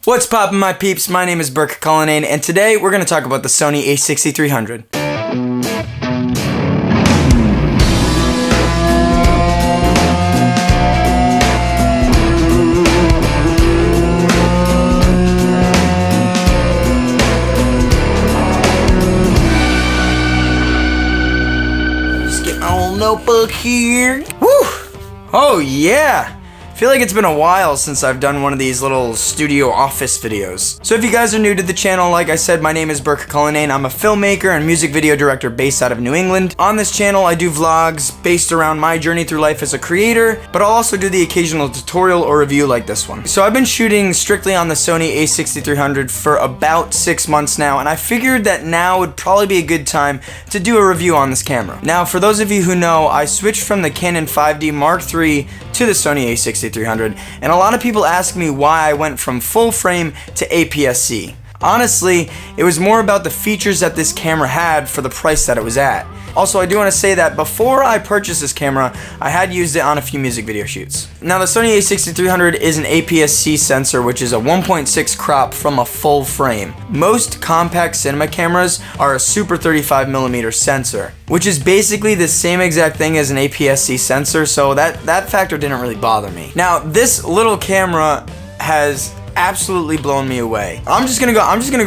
What's poppin', my peeps? My name is Burke Cullinane, and today we're going to talk about the Sony a6300. Just get my old notebook here. Woo! Oh yeah! I feel like it's been a while since I've done one of these little studio office videos. So if you guys are new to the channel, like I said, my name is Burke Cullinane. I'm a filmmaker and music video director based out of New England. On this channel, I do vlogs based around my journey through life as a creator, but I'll also do the occasional tutorial or review like this one. So I've been shooting strictly on the Sony a6300 for about 6 months now, and I figured that now would probably be a good time to do a review on this camera. Now, for those of you who know, I switched from the Canon 5D Mark III to the Sony a6300, and a lot of people ask me why I went from full frame to APS-C. Honestly, it was more about the features that this camera had for the price that it was at. Also, I do want to say that before I purchased this camera, I had used it on a few music video shoots. Now, the Sony a6300 is an APS-C sensor, which is a 1.6 crop from a full frame. Most compact cinema cameras are a super 35mm sensor, which is basically the same exact thing as an APS-C sensor, so that factor didn't really bother me. Now, this little camera has absolutely blown me away. I'm just gonna go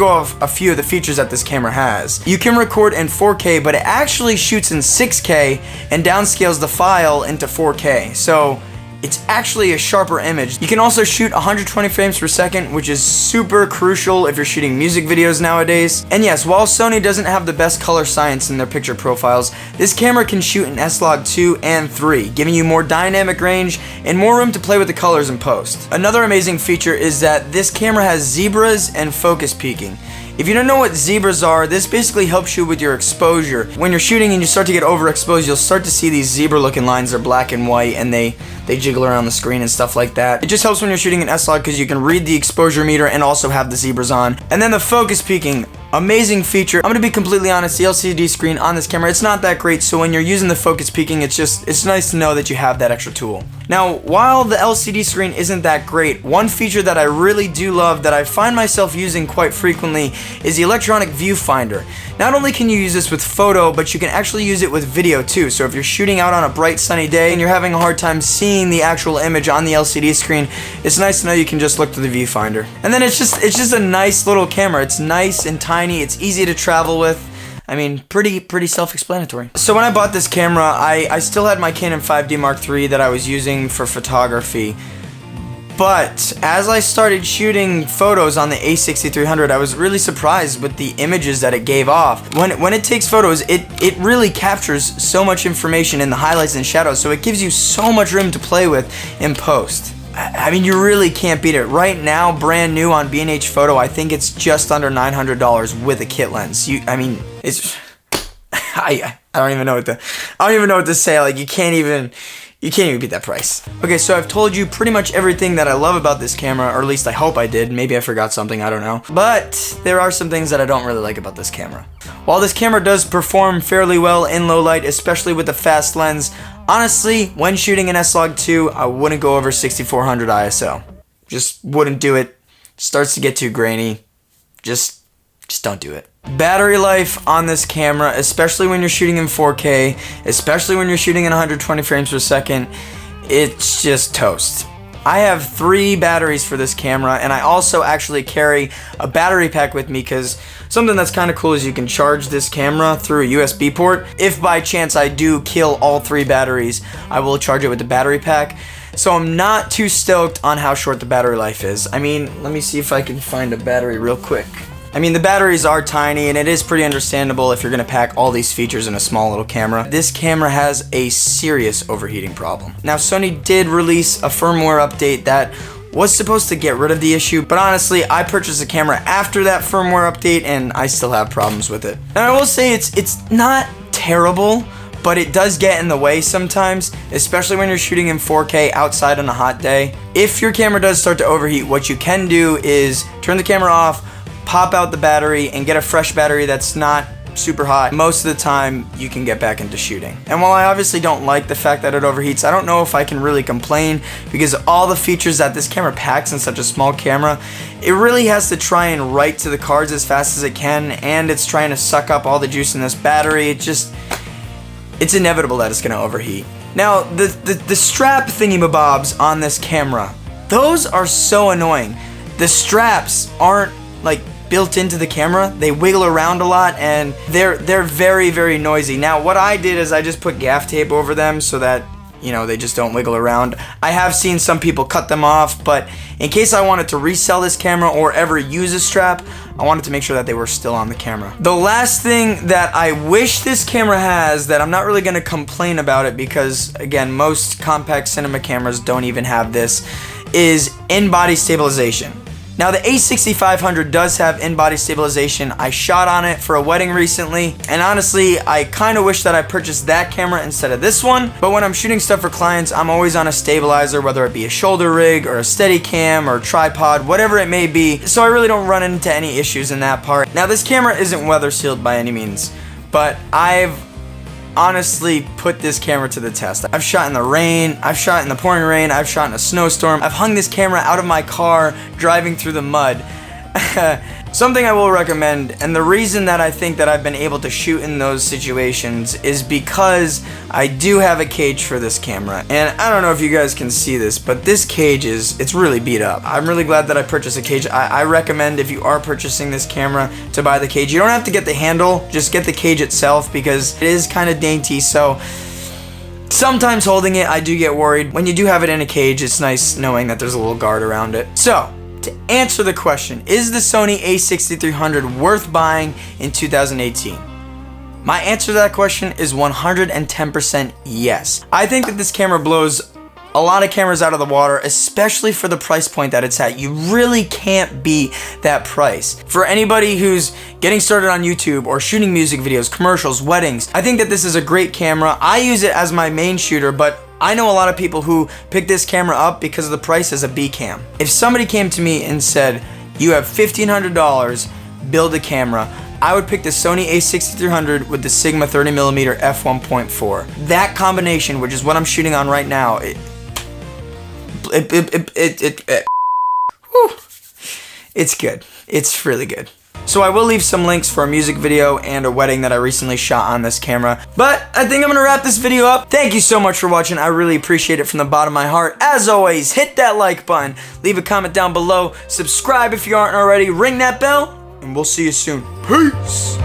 off a few of the features that this camera has. You can record in 4K, but it actually shoots in 6K and downscales the file into 4K. So it's actually a sharper image. You can also shoot 120 frames per second, which is super crucial if you're shooting music videos nowadays. And yes, while Sony doesn't have the best color science in their picture profiles, this camera can shoot in S-Log 2 and 3, giving you more dynamic range and more room to play with the colors in post. Another amazing feature is that this camera has zebras and focus peaking. If you don't know what zebras are, this basically helps you with your exposure. When you're shooting and you start to get overexposed, you'll start to see these zebra looking lines. They're black and white and they jiggle around the screen and stuff like that. It just helps when you're shooting an S-Log because you can read the exposure meter and also have the zebras on. And then the focus peaking. Amazing feature. I'm gonna be completely honest, the LCD screen on this camera, it's not that great, so when you're using the focus peaking, it's nice to know that you have that extra tool. Now, while the LCD screen isn't that great, one feature that I really do love that I find myself using quite frequently is the electronic viewfinder. Not only can you use this with photo, but you can actually use it with video too. So if you're shooting out on a bright sunny day and you're having a hard time seeing the actual image on the LCD screen, it's nice to know you can just look through the viewfinder. And then it's just a nice little camera. It's nice and tiny, it's easy to travel with. I mean, pretty self-explanatory. So when I bought this camera, I still had my Canon 5D Mark III that I was using for photography. But as I started shooting photos on the a6300, I was really surprised with the images that it gave off. When it takes photos, it really captures so much information in the highlights and shadows, so it gives you so much room to play with in post. I mean, you really can't beat it. Right now, brand new on B&H Photo, I think it's just under $900 with a kit lens. I mean, it's I don't even know what to say. Like, you can't even beat that price. Okay, so I've told you pretty much everything that I love about this camera, or at least I hope I did. Maybe I forgot something, I don't know. But there are some things that I don't really like about this camera. While this camera does perform fairly well in low light, especially with the fast lens, honestly, when shooting an S-Log 2, I wouldn't go over 6400 ISO. Just wouldn't do it. Starts to get too grainy. Just don't do it. Battery life on this camera, especially when you're shooting in 4K, especially when you're shooting in 120 frames per second, it's just toast. I have 3 batteries for this camera, and I also actually carry a battery pack with me because something that's kind of cool is you can charge this camera through a USB port. If by chance I do kill all 3 batteries, I will charge it with the battery pack. So I'm not too stoked on how short the battery life is. I mean, let me see if I can find a battery real quick. I mean, the batteries are tiny, and it is pretty understandable if you're gonna pack all these features in a small little camera. This camera has a serious overheating problem. Now, Sony did release a firmware update that was supposed to get rid of the issue, but honestly, I purchased a camera after that firmware update, and I still have problems with it. Now, I will say it's not terrible, but it does get in the way sometimes, especially when you're shooting in 4K outside on a hot day. If your camera does start to overheat, what you can do is turn the camera off, pop out the battery, and get a fresh battery that's not super hot, most of the time you can get back into shooting. And while I obviously don't like the fact that it overheats, I don't know if I can really complain because all the features that this camera packs in such a small camera, it really has to try and write to the cards as fast as it can, and it's trying to suck up all the juice in this battery. It's inevitable that it's gonna overheat. Now, the strap thingy-mabobs on this camera, those are so annoying. The straps aren't like built into the camera. They wiggle around a lot and they're very, very noisy. Now, what I did is I just put gaff tape over them so that, you know, they just don't wiggle around. I have seen some people cut them off, but in case I wanted to resell this camera or ever use a strap, I wanted to make sure that they were still on the camera. The last thing that I wish this camera has, that I'm not really gonna complain about it because, again, most compact cinema cameras don't even have this, is InBody Stabilization. Now, the a6300 does have InBody Stabilization. I shot on it for a wedding recently, and honestly, I kind of wish that I purchased that camera instead of this one. But when I'm shooting stuff for clients, I'm always on a stabilizer, whether it be a shoulder rig or a Steadicam or a tripod, whatever it may be. So I really don't run into any issues in that part. Now, this camera isn't weather sealed by any means, but I've honestly put this camera to the test. I've shot in the rain, I've shot in the pouring rain, I've shot in a snowstorm, I've hung this camera out of my car driving through the mud. Something I will recommend, and the reason that I think that I've been able to shoot in those situations is because I do have a cage for this camera. And I don't know if you guys can see this, but this cage it's really beat up. I'm really glad that I purchased a cage. I recommend, if you are purchasing this camera, to buy the cage. You don't have to get the handle, just get the cage itself because it is kind of dainty. So sometimes holding it, I do get worried. When you do have it in a cage, it's nice knowing that there's a little guard around it. So, to answer the question, is the Sony a6300 worth buying in 2018? My answer to that question is 110% yes. I think that this camera blows a lot of cameras out of the water, especially for the price point that it's at. You really can't beat that price. For anybody who's getting started on YouTube or shooting music videos, commercials, weddings, I think that this is a great camera. I use it as my main shooter, but I know a lot of people who pick this camera up because of the price as a B cam. If somebody came to me and said, you have $1,500, build a camera, I would pick the Sony a6300 with the Sigma 30mm f1.4. That combination, which is what I'm shooting on right now, it's good. It's really good. So I will leave some links for a music video and a wedding that I recently shot on this camera. But I think I'm gonna wrap this video up. Thank you so much for watching. I really appreciate it from the bottom of my heart. As always, hit that like button, leave a comment down below, subscribe if you aren't already, ring that bell, and we'll see you soon. Peace!